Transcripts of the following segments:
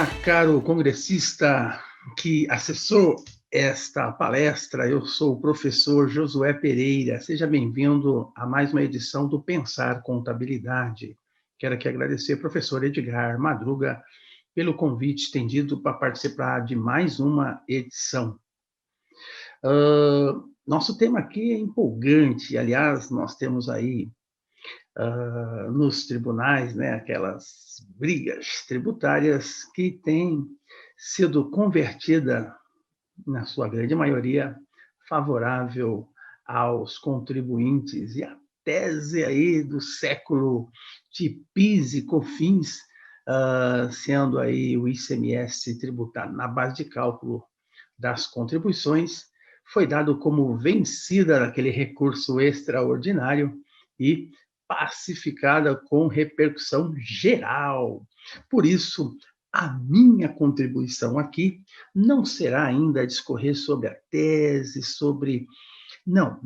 Olá, caro congressista que acessou esta palestra. Eu sou o professor Josué Pereira. Seja bem-vindo a mais uma edição do Pensar Contabilidade. Quero aqui agradecer ao professor Edgar Madruga pelo convite estendido para participar de mais uma edição. Nosso tema aqui é empolgante. Aliás, nós temos aí nos tribunais, né, aquelas brigas tributárias que têm sido convertida, na sua grande maioria, favorável aos contribuintes. E a tese aí do século de PIS e COFINS, sendo aí o ICMS tributado na base de cálculo das contribuições, foi dado como vencida naquele recurso extraordinário e pacificada com repercussão geral. Por isso, a minha contribuição aqui não será ainda discorrer sobre a tese, sobre... Não.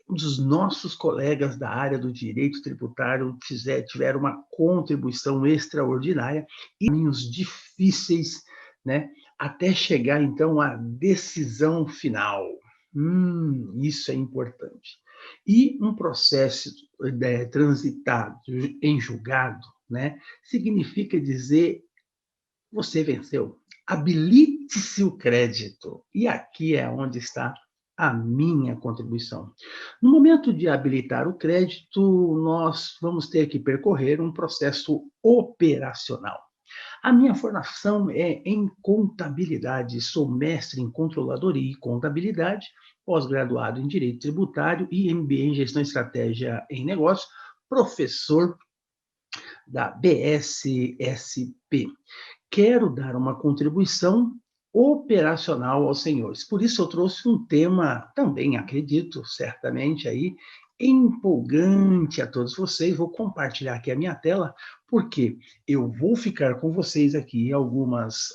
Os nossos colegas da área do direito tributário tiveram uma contribuição extraordinária e caminhos difíceis, né, até chegar, então, à decisão final. Isso é importante. E um processo transitado em julgado, né, significa dizer: você venceu, habilite-se o crédito. E aqui é onde está a minha contribuição. No momento de habilitar o crédito, nós vamos ter que percorrer um processo operacional. A minha formação é em contabilidade, sou mestre em controladoria e contabilidade, pós-graduado em direito tributário e MBA em gestão e estratégia em negócios, professor da BSSP. Quero dar uma contribuição operacional aos senhores. Por isso eu trouxe um tema também, acredito, certamente aí, empolgante a todos vocês. Vou compartilhar aqui a minha tela, porque eu vou ficar com vocês aqui algumas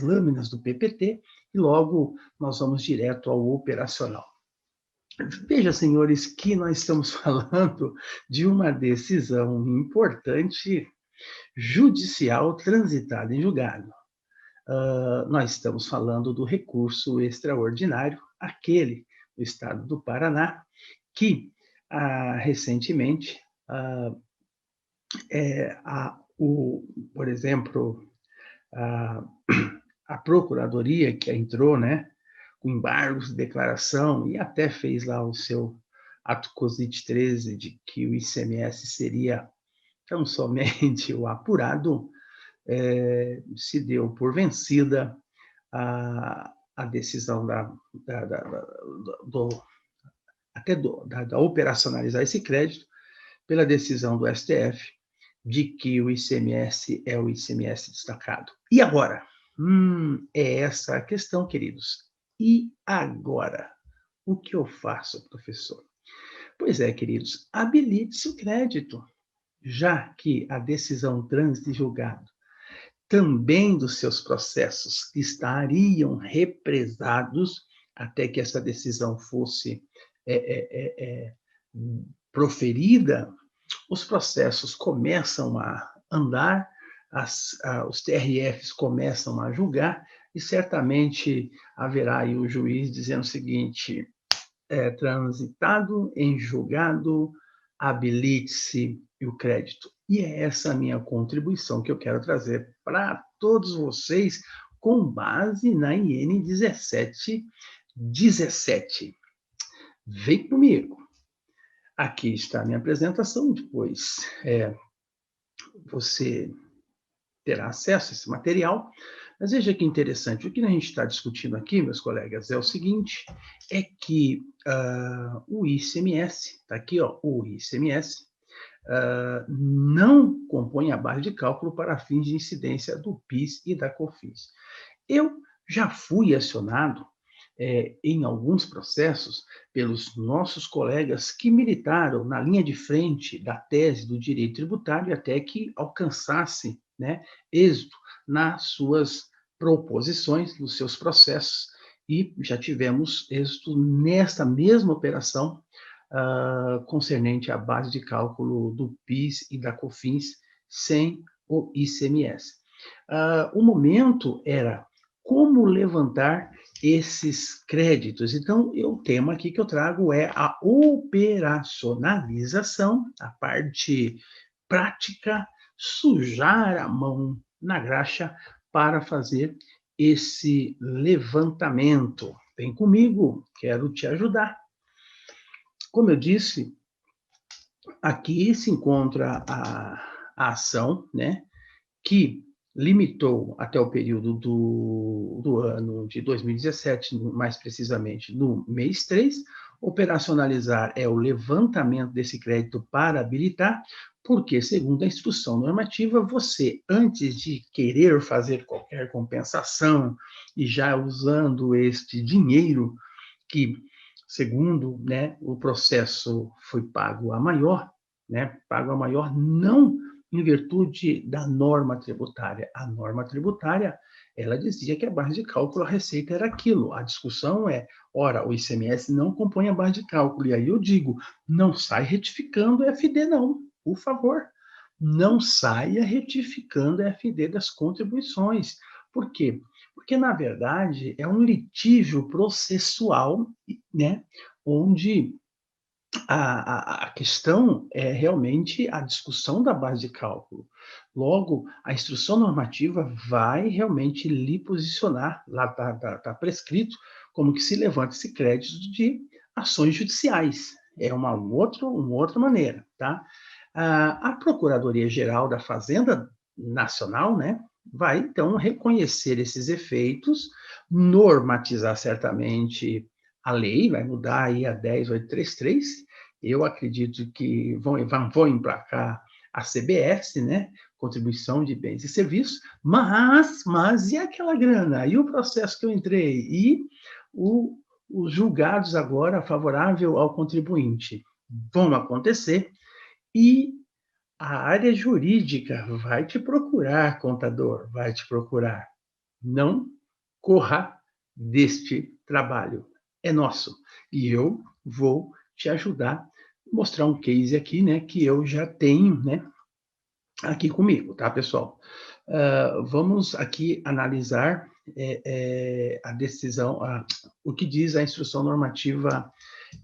lâminas do PPT e logo nós vamos direto ao operacional. Veja, senhores, que nós estamos falando de uma decisão importante judicial transitada em julgado. Nós estamos falando do recurso extraordinário, aquele do Estado do Paraná, que recentemente, por exemplo, a Procuradoria, que entrou, né, com embargos de declaração e até fez lá o seu ato COSIT 13 de que o ICMS seria tão somente o apurado, se deu por vencida a decisão da operacionalizar esse crédito pela decisão do STF de que o ICMS é o ICMS destacado. E agora? É essa a questão, queridos. E agora? O que eu faço, professor? Pois é, queridos, habilite-se o crédito, já que a decisão trânsito de julgado também dos seus processos estariam represados até que essa decisão fosse proferida, os processos começam a andar, os TRFs começam a julgar, e certamente haverá aí o juiz dizendo o seguinte: transitado em julgado, habilite-se o crédito. E é essa a minha contribuição que eu quero trazer para todos vocês com base na IN 1717. Vem comigo. Aqui está a minha apresentação, depois você terá acesso a esse material. Mas veja que interessante, o que a gente está discutindo aqui, meus colegas, é o seguinte, é que o ICMS, está aqui, ó, o ICMS, não compõe a base de cálculo para fins de incidência do PIS e da COFINS. Eu já fui acionado em alguns processos pelos nossos colegas que militaram na linha de frente da tese do direito tributário até que alcançasse, né, êxito nas suas proposições, nos seus processos, e já tivemos êxito nesta mesma operação concernente à base de cálculo do PIS e da COFINS sem o ICMS. O momento era como levantar esses créditos. Então, o tema aqui que eu trago é a operacionalização, a parte prática, sujar a mão na graxa para fazer esse levantamento. Vem comigo, quero te ajudar. Como eu disse, aqui se encontra a ação, né, que limitou até o período do ano de 2017, mais precisamente no mês 3. Operacionalizar é o levantamento desse crédito para habilitar, porque, segundo a instrução normativa, você, antes de querer fazer qualquer compensação e já usando este dinheiro que, segundo, né, o processo foi pago a maior, né, pago a maior não em virtude da norma tributária. A norma tributária, ela dizia que a base de cálculo, a receita era aquilo. A discussão é, ora, o ICMS não compõe a base de cálculo. E aí eu digo, não sai retificando o FD, não, por favor. Não saia retificando a FD das contribuições. Por quê? Porque, na verdade, é um litígio processual, né, onde a questão é realmente a discussão da base de cálculo. Logo, a instrução normativa vai realmente lhe posicionar, lá está prescrito, como que se levanta esse crédito de ações judiciais. É uma outra maneira, tá? A Procuradoria-Geral da Fazenda Nacional, né, vai, então, reconhecer esses efeitos, normatizar certamente a lei, vai mudar aí a 10.833. Eu acredito que vão emplacar a CBS, né, Contribuição de Bens e Serviços, mas e aquela grana? E o processo que eu entrei? E os julgados agora favorável ao contribuinte? Vão acontecer, e a área jurídica vai te procurar, contador, vai te procurar. Não corra deste trabalho. É nosso. E eu vou te ajudar, mostrar um case aqui, né, que eu já tenho, né, aqui comigo, tá, pessoal? Vamos aqui analisar a decisão, o que diz a instrução normativa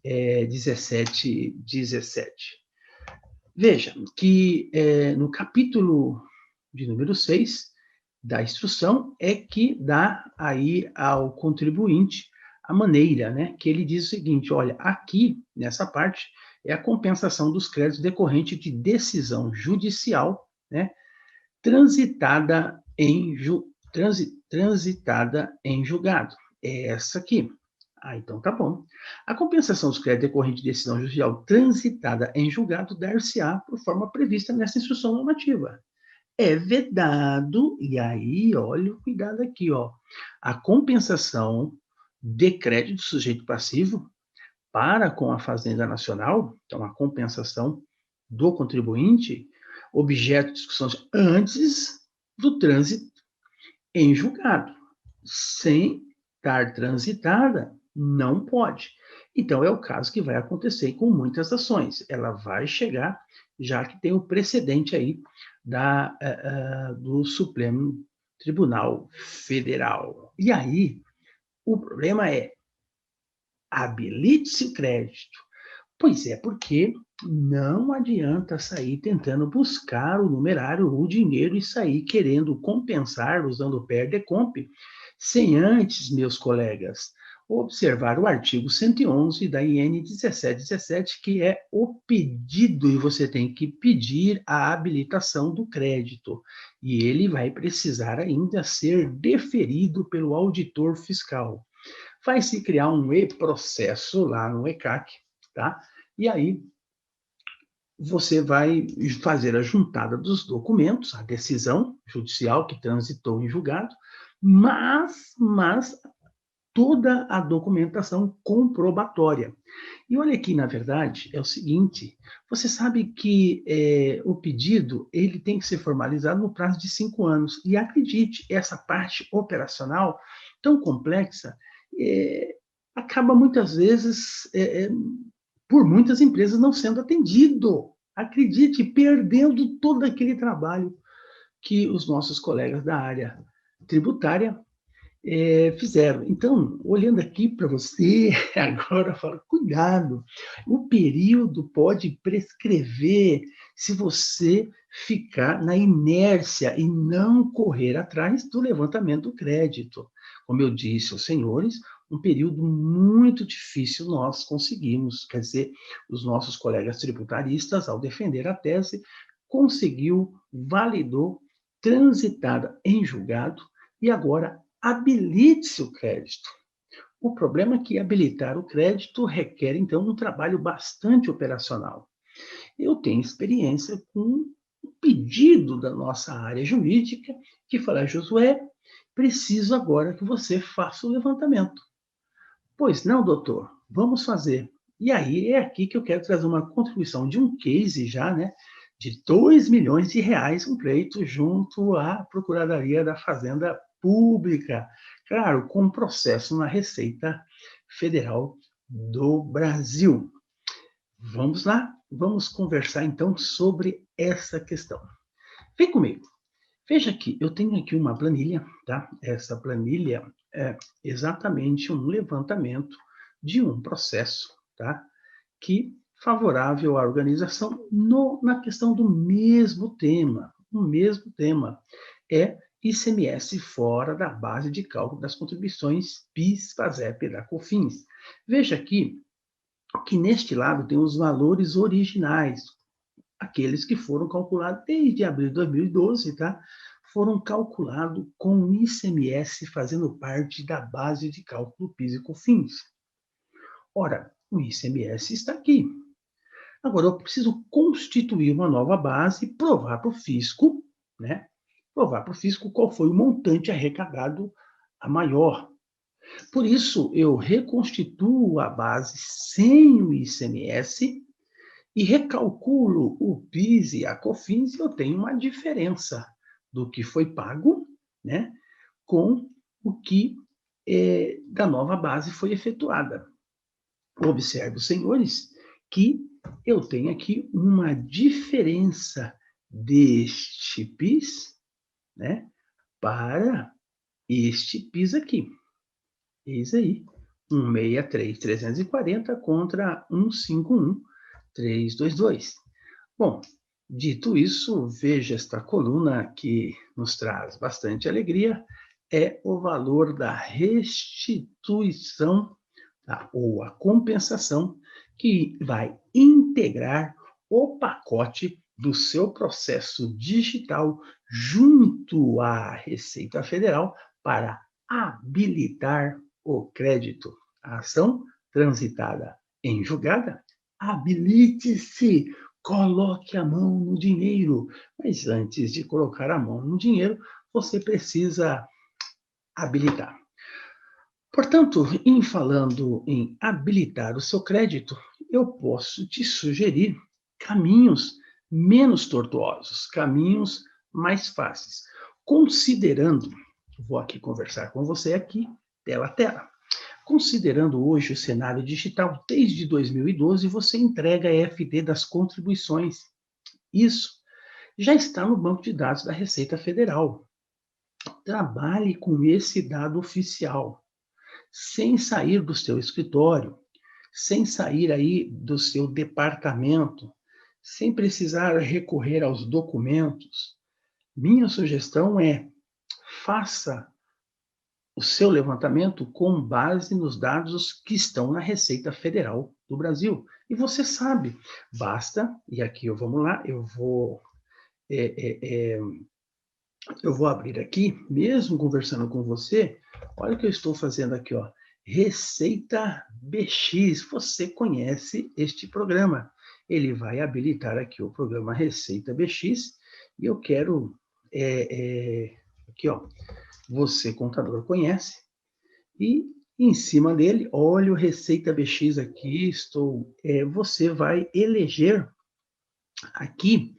1717. Veja que no capítulo de número 6 da instrução é que dá aí ao contribuinte a maneira, né, que ele diz o seguinte, olha, aqui, nessa parte, é a compensação dos créditos decorrente de decisão judicial, né, transitada em julgado. É essa aqui. Então tá bom. A compensação dos créditos decorrente de decisão judicial transitada em julgado dar-se-á por forma prevista nessa instrução normativa. É vedado, e aí, olha o cuidado aqui, ó, a compensação de crédito do sujeito passivo para com a Fazenda Nacional, então a compensação do contribuinte, objeto de discussões antes do trânsito em julgado. Sem estar transitada, não pode. Então, é o caso que vai acontecer com muitas ações. Ela vai chegar, já que tem o precedente aí do Supremo Tribunal Federal. E aí, o problema é, habilite-se o crédito. Pois é, porque não adianta sair tentando buscar o numerário, o dinheiro e sair querendo compensar usando o PER-DECOMP, sem antes, meus colegas, observar o artigo 111 da IN 1717, que é o pedido, e você tem que pedir a habilitação do crédito. E ele vai precisar ainda ser deferido pelo auditor fiscal. Vai se criar um e-processo lá no ECAC, tá? E aí você vai fazer a juntada dos documentos, a decisão judicial que transitou em julgado, mas toda a documentação comprobatória. E olha aqui, na verdade, é o seguinte, você sabe que o pedido ele tem que ser formalizado no prazo de 5 anos. E acredite, essa parte operacional tão complexa acaba muitas vezes, por muitas empresas, não sendo atendido. Acredite, perdendo todo aquele trabalho que os nossos colegas da área tributária fizeram. Então, olhando aqui para você, agora eu falo, cuidado, o período pode prescrever se você ficar na inércia e não correr atrás do levantamento do crédito. Como eu disse aos senhores, um período muito difícil nós conseguimos, quer dizer, os nossos colegas tributaristas, ao defender a tese, conseguiu, validou, transitada em julgado e agora habilite-se o crédito. O problema é que habilitar o crédito requer, então, um trabalho bastante operacional. Eu tenho experiência com um pedido da nossa área jurídica que fala, Josué, preciso agora que você faça o levantamento. Pois não, doutor, vamos fazer. E aí é aqui que eu quero trazer uma contribuição de um case já, né, de 2 milhões de reais, um pleito junto à Procuradoria da Fazenda Pública, claro, com um processo na Receita Federal do Brasil. Vamos lá? Vamos conversar então sobre essa questão. Vem comigo. Veja aqui, eu tenho aqui uma planilha, tá? Essa planilha é exatamente um levantamento de um processo, tá? Que favorável à organização na questão do mesmo tema. O mesmo tema é ICMS fora da base de cálculo das contribuições PIS, PASEP da COFINS. Veja aqui que neste lado tem os valores originais, aqueles que foram calculados desde abril de 2012, tá? Foram calculados com o ICMS fazendo parte da base de cálculo PIS e COFINS. Ora, o ICMS está aqui. Agora, eu preciso constituir uma nova base e provar para o fisco, né? Provar para o fisco qual foi o montante arrecadado a maior. Por isso, eu reconstituo a base sem o ICMS e recalculo o PIS e a COFINS, e eu tenho uma diferença do que foi pago, né, com o que da nova base foi efetuada. Observe, senhores, que eu tenho aqui uma diferença deste PIS, né, para este PIS aqui. Eis aí, 163.340 contra 151.322. Bom, dito isso, veja esta coluna que nos traz bastante alegria, é o valor da restituição, tá? Ou a compensação, que vai integrar o pacote do seu processo digital junto à Receita Federal para habilitar o crédito. A ação transitada em julgada, habilite-se, coloque a mão no dinheiro. Mas antes de colocar a mão no dinheiro, você precisa habilitar. Portanto, em falando em habilitar o seu crédito, eu posso te sugerir caminhos menos tortuosos, caminhos mais fáceis. Considerando, vou aqui conversar com você aqui, tela a tela. Considerando hoje o cenário digital, desde 2012 você entrega a EFD das contribuições. Isso já está no banco de dados da Receita Federal. Trabalhe com esse dado oficial, sem sair do seu escritório, sem sair aí do seu departamento, sem precisar recorrer aos documentos. Minha sugestão é: faça o seu levantamento com base nos dados que estão na Receita Federal do Brasil. E você sabe, basta, e aqui vamos lá, eu vou abrir aqui, mesmo conversando com você, olha o que eu estou fazendo aqui, ó. Receita BX, você conhece este programa. Ele vai habilitar aqui o programa Receita BX, e eu quero, aqui, ó, você, contador, conhece, e em cima dele, olha o Receita BX aqui, você vai eleger aqui,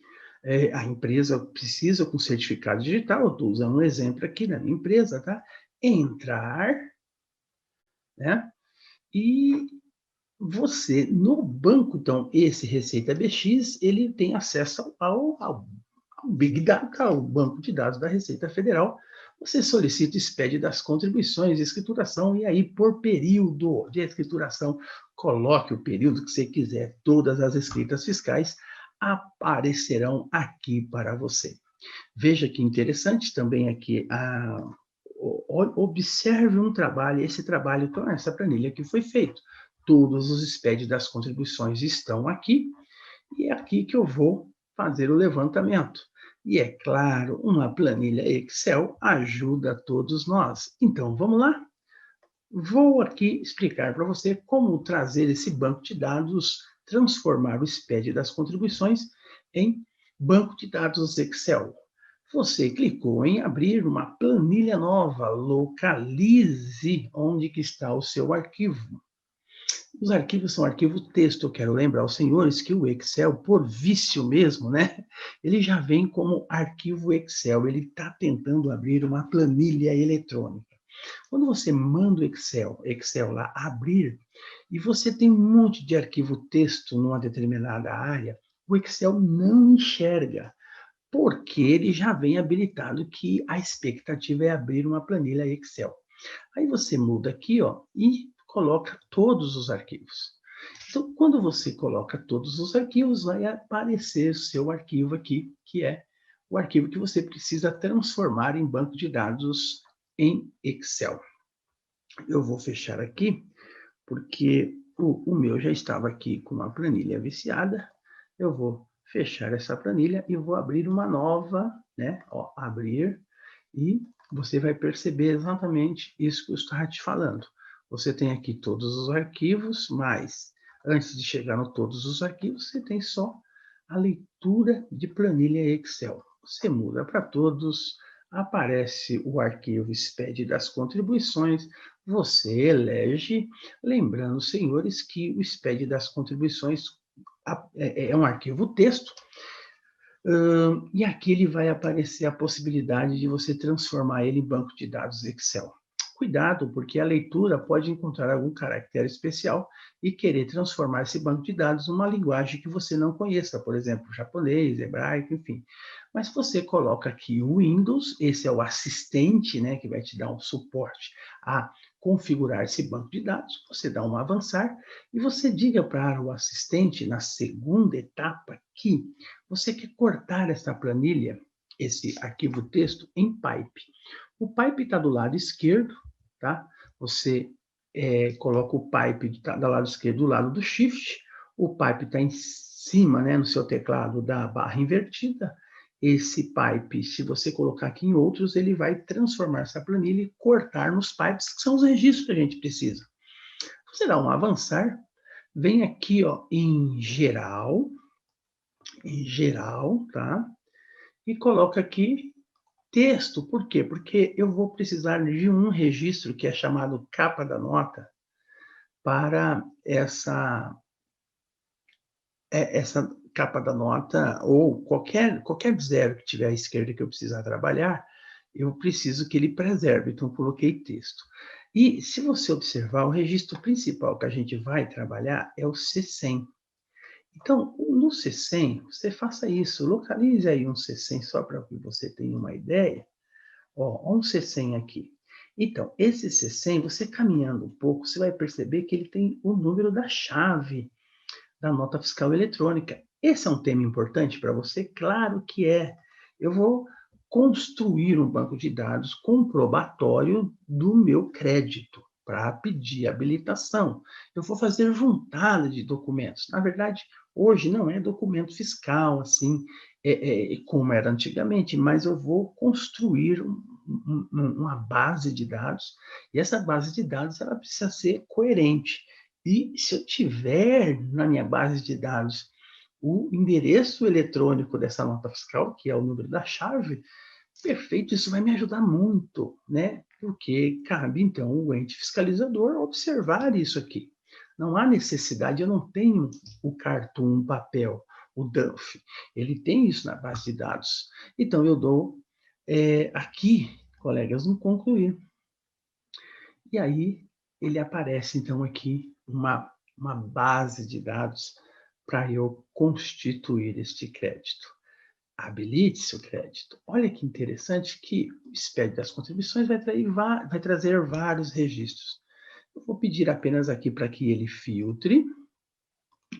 a empresa precisa com certificado digital, eu estou usando um exemplo aqui da minha empresa, tá? Entrar, né? E você, no banco, então, esse Receita BX, ele tem acesso ao o Big Data, o banco de dados da Receita Federal, você solicita o SPED das contribuições de escrituração e aí, por período de escrituração, coloque o período que você quiser. Todas as escritas fiscais aparecerão aqui para você. Veja que interessante também aqui, observe um trabalho, esse trabalho, então, essa planilha que foi feito. Todos os SPED das contribuições estão aqui, e é aqui que eu vou fazer o levantamento. E é claro, uma planilha Excel ajuda todos nós. Então, vamos lá? Vou aqui explicar para você como trazer esse banco de dados, transformar o SPED das contribuições em banco de dados Excel. Você clicou em abrir uma planilha nova, localize onde que está o seu arquivo. Os arquivos são arquivo texto. Eu quero lembrar aos senhores que o Excel, por vício mesmo, né? Ele já vem como arquivo Excel. Ele está tentando abrir uma planilha eletrônica. Quando você manda o Excel lá abrir, e você tem um monte de arquivo texto numa determinada área, o Excel não enxerga, porque ele já vem habilitado que a expectativa é abrir uma planilha Excel. Aí você muda aqui, ó, e coloca todos os arquivos. Então, quando você coloca todos os arquivos, vai aparecer o seu arquivo aqui, que é o arquivo que você precisa transformar em banco de dados em Excel. Eu vou fechar aqui, porque o meu já estava aqui com uma planilha viciada. Eu vou fechar essa planilha e vou abrir uma nova, né? Ó, abrir, e você vai perceber exatamente isso que eu estava te falando. Você tem aqui todos os arquivos, mas antes de chegar no todos os arquivos, você tem só a leitura de planilha Excel. Você muda para todos, aparece o arquivo SPED das contribuições, você elege, lembrando, senhores, que o SPED das contribuições é um arquivo texto, e aqui ele vai aparecer a possibilidade de você transformar ele em banco de dados Excel. Cuidado, porque a leitura pode encontrar algum caractere especial e querer transformar esse banco de dados numa linguagem que você não conheça, por exemplo, japonês, hebraico, enfim. Mas você coloca aqui o Windows, esse é o assistente, né, que vai te dar um suporte a configurar esse banco de dados. Você dá um avançar e você diga para o assistente, na segunda etapa, que você quer cortar essa planilha, esse arquivo texto, em pipe. O pipe está do lado esquerdo, tá? Você coloca o pipe do lado esquerdo do lado do shift, o pipe está em cima, né, no seu teclado, da barra invertida. Esse pipe, se você colocar aqui em outros, ele vai transformar essa planilha e cortar nos pipes, que são os registros que a gente precisa. Você dá um avançar, vem aqui, ó, em geral, tá? E coloca aqui texto. Por quê? Porque eu vou precisar de um registro que é chamado capa da nota para essa capa da nota, ou qualquer zero que tiver à esquerda que eu precisar trabalhar, eu preciso que ele preserve, então coloquei texto. E se você observar, o registro principal que a gente vai trabalhar é o C100. Então, no C100, você faça isso, localize aí um C100 só para que você tenha uma ideia. Ó, um C100 aqui. Então, esse C100, você caminhando um pouco, você vai perceber que ele tem o número da chave da nota fiscal eletrônica. Esse é um tema importante para você? Claro que é. Eu vou construir um banco de dados comprobatório do meu crédito para pedir habilitação. Eu vou fazer juntada de documentos. Na verdade, hoje não é documento fiscal, assim, como era antigamente, mas eu vou construir uma base de dados, e essa base de dados ela precisa ser coerente. E se eu tiver na minha base de dados o endereço eletrônico dessa nota fiscal, que é o número da chave, perfeito, isso vai me ajudar muito, né? Porque cabe, então, o ente fiscalizador observar isso aqui. Não há necessidade, eu não tenho o cartoon papel, o DANF. Ele tem isso na base de dados. Então, eu dou aqui, colegas, no concluir. E aí, ele aparece, então, aqui uma base de dados para eu constituir este crédito. habilite seu crédito. Olha que interessante que o SPED das contribuições vai trazer vários registros. Eu vou pedir apenas aqui para que ele filtre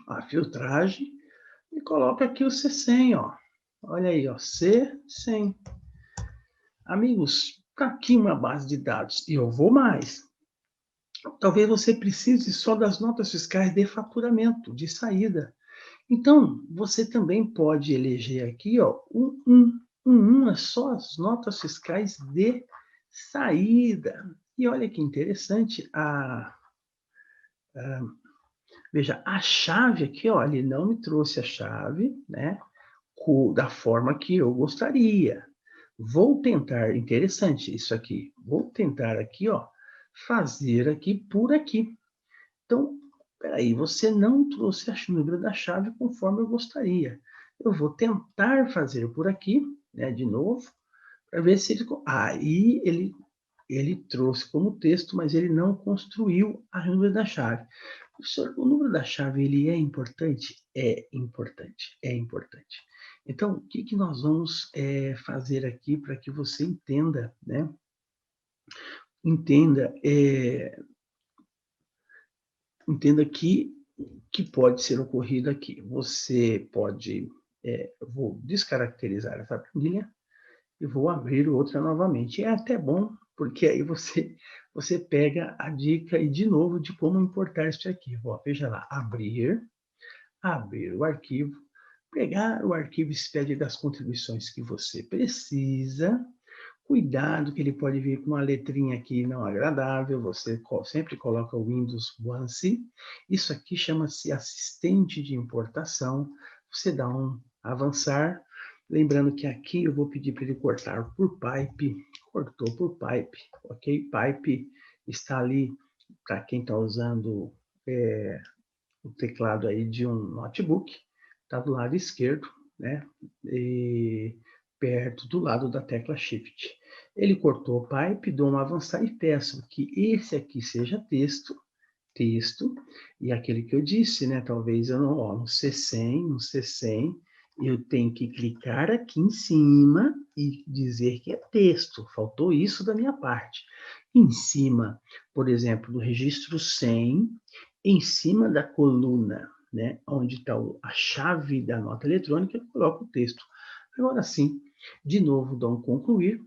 a filtragem e coloque aqui o C100, ó. Olha aí, ó, C100. Amigos, está aqui uma base de dados e eu vou mais. Talvez você precise só das notas fiscais de faturamento, de saída. Então, você também pode eleger aqui, ó, é só as notas fiscais de saída. E olha que interessante, veja, a chave aqui, ó, ele não me trouxe a chave, né, da forma que eu gostaria. Vou tentar, interessante isso aqui, vou tentar aqui, ó, fazer aqui por aqui. Então, espera aí, você não trouxe o número da chave conforme eu gostaria. Eu vou tentar fazer por aqui, né, de novo, para ver se ele... Aí ele trouxe como texto, mas ele não construiu a número da chave. Professor, o número da chave, ele é importante? É importante, é importante. Então, o que nós vamos fazer aqui para que você entenda, né? Entenda que pode ser ocorrido aqui. Você pode... eu vou descaracterizar essa planilha e vou abrir outra novamente. É até bom, porque aí você pega a dica e de novo de como importar este arquivo. Ó, veja lá, abrir o arquivo, pegar o arquivo SPED das contribuições que você precisa. Cuidado que ele pode vir com uma letrinha aqui não agradável, você sempre coloca o Windows Once. Isso aqui chama-se assistente de importação. Você dá um avançar. Lembrando que aqui eu vou pedir para ele cortar por pipe. Cortou por pipe, ok? Pipe está ali, para quem está usando o teclado aí de um notebook, está do lado esquerdo, né? E perto do lado da tecla Shift. Ele cortou o pipe, dou um avançar e peço que esse aqui seja texto, e aquele que eu disse, né? Talvez eu não, ó, no C100, eu tenho que clicar aqui em cima e dizer que é texto. Faltou isso da minha parte. Em cima, por exemplo, do registro 100, em cima da coluna, né, onde está a chave da nota eletrônica, eu coloco o texto. Agora sim, de novo, dou um concluir,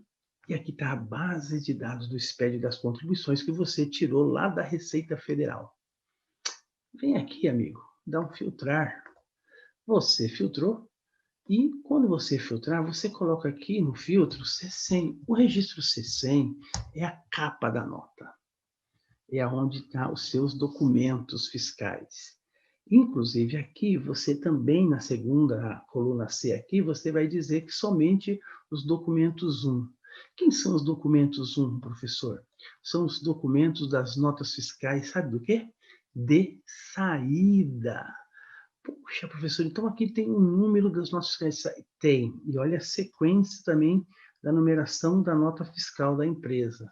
e aqui está a base de dados do SPED das contribuições que você tirou lá da Receita Federal. Vem aqui, amigo, dá um filtrar. Você filtrou, e quando você filtrar, você coloca aqui no filtro C100. O registro C100 é a capa da nota. É onde estão os seus documentos fiscais. Inclusive, aqui, você também, na segunda coluna C aqui, você vai dizer que somente os documentos 1. Quem são os documentos 1, professor? São os documentos das notas fiscais, sabe do quê? De saída. Puxa, professor, então aqui tem um número das notas fiscais. Tem. E olha a sequência também da numeração da nota fiscal da empresa.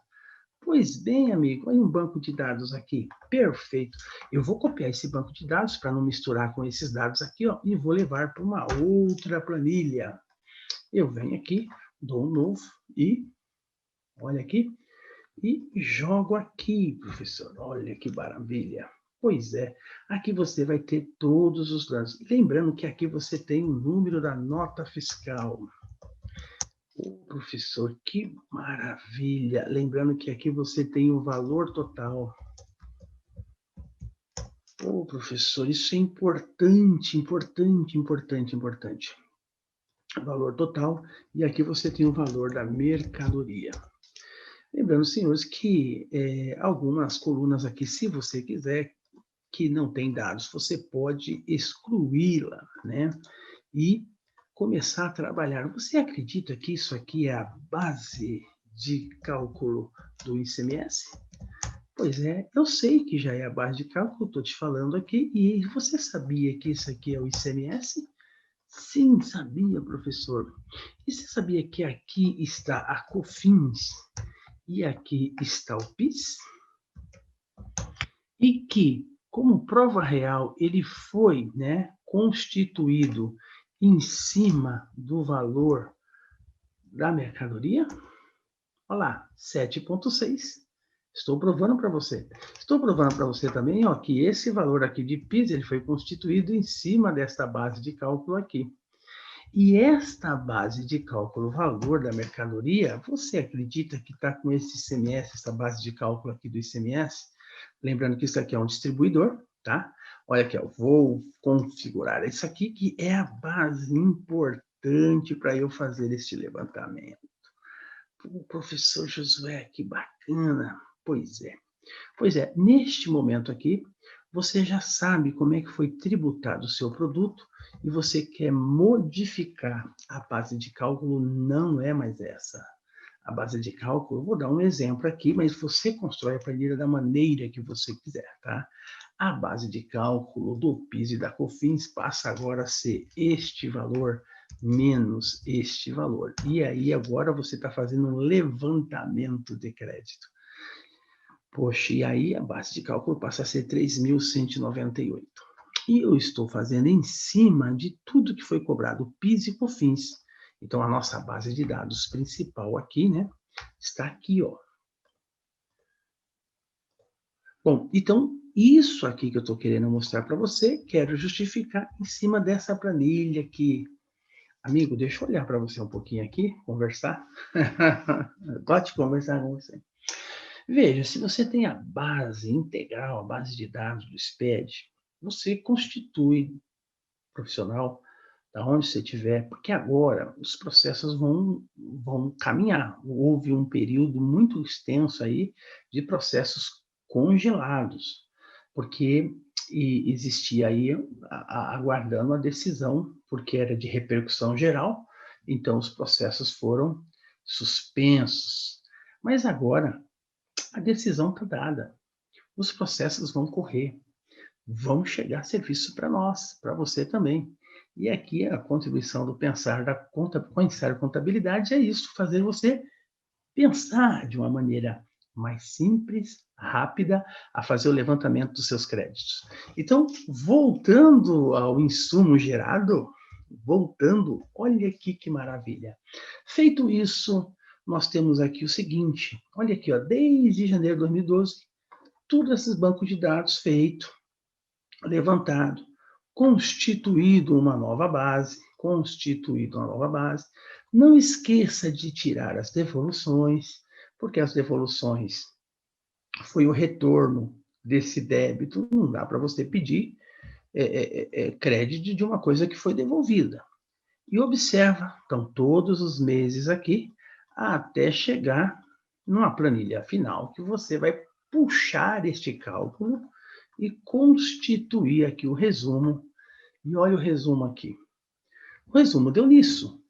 Pois bem, amigo, olha um banco de dados aqui. Perfeito. Eu vou copiar esse banco de dados para não misturar com esses dados aqui, ó, e vou levar para uma outra planilha. Eu venho aqui, dou um novo e, olha aqui, e jogo aqui, professor. Olha que maravilha. Pois é, aqui você vai ter todos os dados. Lembrando que aqui você tem o número da nota fiscal. Professor, que maravilha! Lembrando que aqui você tem o valor total. Professor, isso é importante, importante, importante, importante. Valor total, e aqui você tem o valor da mercadoria. Lembrando, senhores, que algumas colunas aqui, se você quiser, que não tem dados, você pode excluí-la, né? E começar a trabalhar. Você acredita que isso aqui é a base de cálculo do ICMS? Pois é, eu sei que já é a base de cálculo, estou te falando aqui, e você sabia que isso aqui é o ICMS? Sim, sabia, professor. E você sabia que aqui está a COFINS e aqui está o PIS? E que, como prova real, ele foi, né, constituído em cima do valor da mercadoria. Olha lá, 7,6. Estou provando para você. Estou provando para você também, ó, que esse valor aqui de PIS ele foi constituído em cima desta base de cálculo aqui. E esta base de cálculo, o valor da mercadoria, você acredita que está com esse ICMS, essa base de cálculo aqui do ICMS? Lembrando que isso aqui é um distribuidor, tá? Olha aqui, ó, vou configurar isso aqui, que é a base importante para eu fazer este levantamento. O professor Josué, que bacana. Pois é. Pois é, neste momento aqui, você já sabe como é que foi tributado o seu produto e você quer modificar a base de cálculo, não é mais essa. A base de cálculo, eu vou dar um exemplo aqui, mas você constrói a planilha da maneira que você quiser, tá? A base de cálculo do PIS e da COFINS passa agora a ser este valor menos este valor. E aí agora você está fazendo um levantamento de crédito. Poxa, e aí a base de cálculo passa a ser 3.198. E eu estou fazendo em cima de tudo que foi cobrado, PIS e COFINS. Então, a nossa base de dados principal aqui, né, está aqui, ó. Bom, então, isso aqui que eu estou querendo mostrar para você, quero justificar em cima dessa planilha aqui. Amigo, deixa eu olhar para você um pouquinho aqui, conversar. Gosto de conversar com você. Veja, se você tem a base integral, a base de dados do SPED, você constitui profissional da onde você estiver, porque agora os processos vão caminhar. Houve um período muito extenso aí de processos congelados, porque existia aí aguardando a decisão, porque era de repercussão geral, então os processos foram suspensos. Mas agora a decisão está dada. Os processos vão correr, vão chegar serviço para nós, para você também. E aqui a contribuição do pensar da Pensar Contabilidade é isso, fazer você pensar de uma maneira mais simples, rápida, a fazer o levantamento dos seus créditos. Então, voltando ao insumo gerado, olha aqui que maravilha. Feito isso, nós temos aqui o seguinte, olha aqui, ó, desde janeiro de 2012, todos esses bancos de dados feito, levantado, constituído uma nova base. Não esqueça de tirar as devoluções, porque as devoluções foi o retorno desse débito, não dá para você pedir crédito de uma coisa que foi devolvida. E observa, então, todos os meses aqui, até chegar numa planilha final, que você vai puxar este cálculo e constituir aqui o resumo. E olha o resumo aqui. O resumo deu nisso.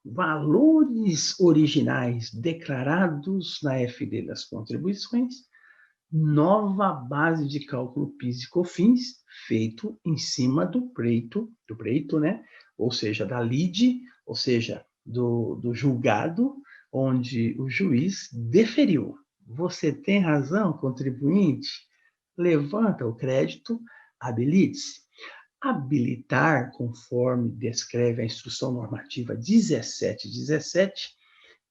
Valores originais declarados na FD das contribuições, nova base de cálculo PIS e COFINS, feito em cima do preito, né? Ou seja, da lide, ou seja, do julgado, onde o juiz deferiu. Você tem razão, contribuinte? Levanta o crédito, habilite-se. Habilitar, conforme descreve a Instrução Normativa 1717,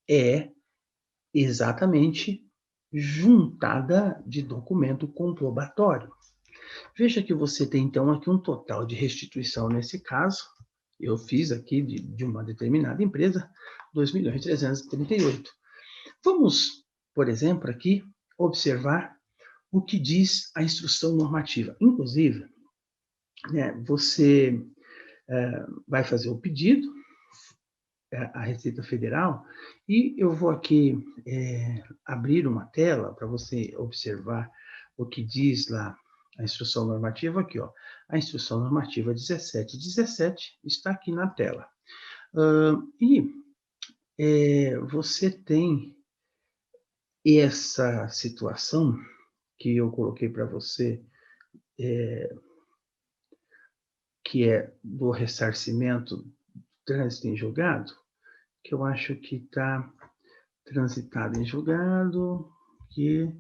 é exatamente juntada de documento comprobatório. Veja que você tem, então, aqui um total de restituição, nesse caso, eu fiz aqui de uma determinada empresa, 2.338. Vamos, por exemplo, aqui, observar o que diz a instrução normativa. Inclusive, né, você vai fazer o pedido à Receita Federal e eu vou aqui abrir uma tela para você observar o que diz lá a instrução normativa aqui, ó. A instrução normativa 1717 está aqui na tela. E você tem essa situação que eu coloquei para você, que é do ressarcimento trânsito em julgado, que eu acho que está transitado em julgado, que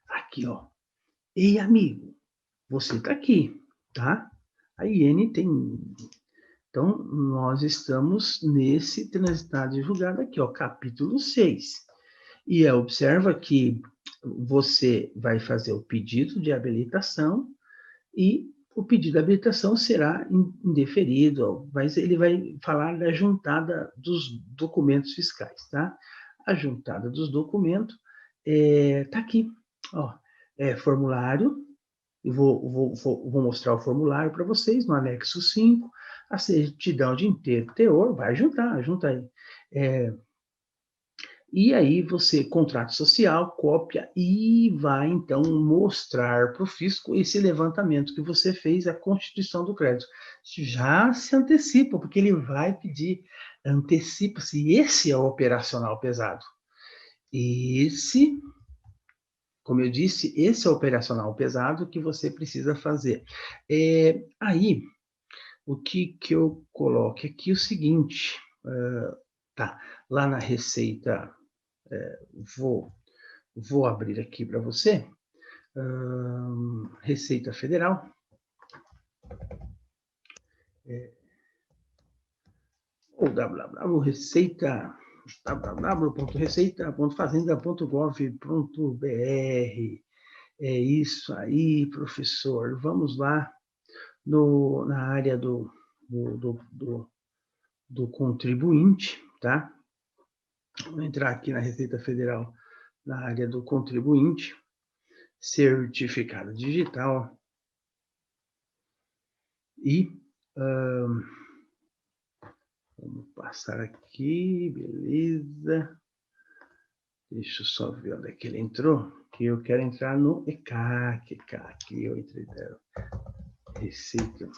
aqui, ó. Ei, amigo, você está aqui, tá? A IN tem Então, nós estamos nesse transitado de julgado aqui, ó, capítulo 6. E observa que você vai fazer o pedido de habilitação e o pedido de habilitação será indeferido, mas ele vai falar da juntada dos documentos fiscais, tá? A juntada dos documentos tá aqui, ó, formulário, eu vou mostrar o formulário para vocês no anexo 5, a certidão de inteiro teor, vai junta aí. E aí você, contrato social, cópia e vai então mostrar para o fisco esse levantamento que você fez, a constituição do crédito. Já se antecipa, porque ele vai pedir, antecipa-se, esse é o operacional pesado. Esse, como eu disse, esse é o operacional pesado que você precisa fazer. Aí, o que eu coloco aqui é o seguinte, tá, lá na Receita, vou abrir aqui para você, Receita Federal, ou www.receita.fazenda.gov.br. É isso aí, professor. Vamos lá na área do contribuinte, tá? Vamos entrar aqui na Receita Federal, na área do contribuinte, certificado digital, e vamos passar aqui, beleza. Deixa eu só ver onde é que ele entrou, que eu quero entrar no ECAC, eu entrei da Receita.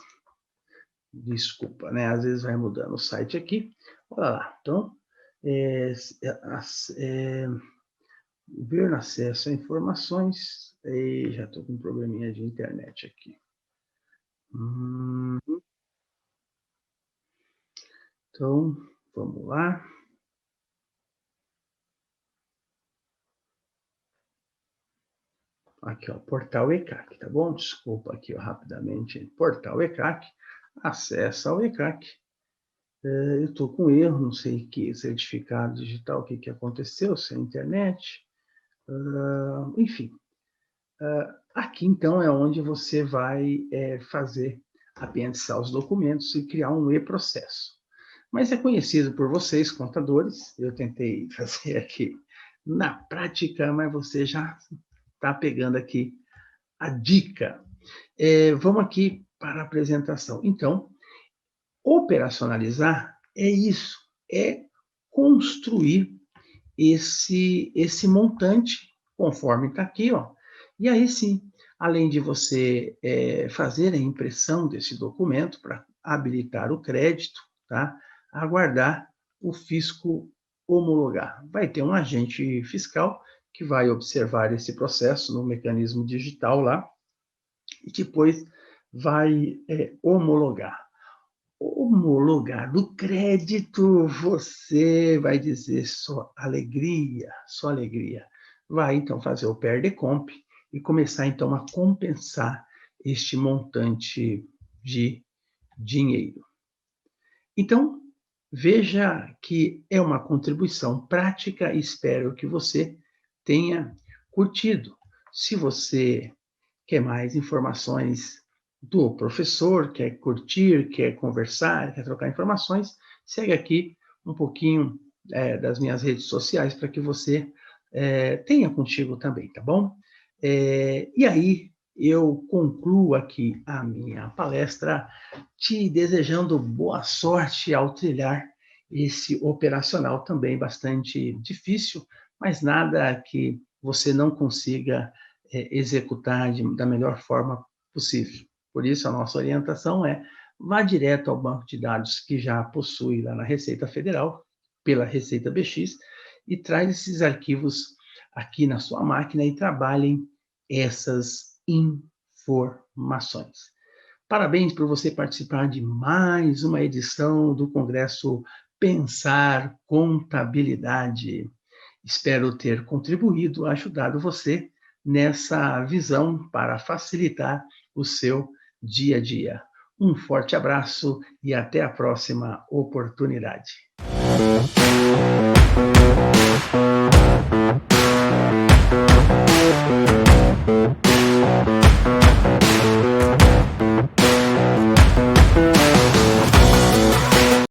Desculpa, né? Às vezes vai mudando o site aqui. Olha lá, então, ver no acesso a informações, já estou com um probleminha de internet aqui. Então, vamos lá. Aqui, ó, portal ECAC, tá bom? Desculpa aqui, ó, rapidamente. Portal ECAC, acessa ao ECAC. Eu estou com erro, não sei que certificado digital, o que aconteceu, se é a internet. Enfim. Aqui, então, é onde você vai fazer, apendizar os documentos e criar um e-processo. Mas é conhecido por vocês, contadores, eu tentei fazer aqui na prática, mas você já está pegando aqui a dica. Vamos aqui para a apresentação. Então, operacionalizar é isso, é construir esse montante, conforme está aqui, ó. E aí sim, além de você fazer a impressão desse documento para habilitar o crédito, tá? Aguardar o fisco homologar. Vai ter um agente fiscal que vai observar esse processo no mecanismo digital lá e depois vai homologar. Homologar o crédito, você vai dizer só alegria, só alegria. Vai então fazer o PER de comp e começar então a compensar este montante de dinheiro. Então, veja que é uma contribuição prática e espero que você tenha curtido. Se você quer mais informações do professor, quer curtir, quer conversar, quer trocar informações, segue aqui um pouquinho das minhas redes sociais para que você tenha contigo também, tá bom? E aí, eu concluo aqui a minha palestra te desejando boa sorte ao trilhar esse operacional também bastante difícil, mas nada que você não consiga executar da melhor forma possível. Por isso, a nossa orientação é vá direto ao banco de dados que já possui lá na Receita Federal, pela Receita BX, e traz esses arquivos aqui na sua máquina e trabalhem essas informações. Parabéns por você participar de mais uma edição do Congresso Pensar Contabilidade. Espero ter contribuído, ajudado você nessa visão para facilitar o seu dia a dia. Um forte abraço e até a próxima oportunidade.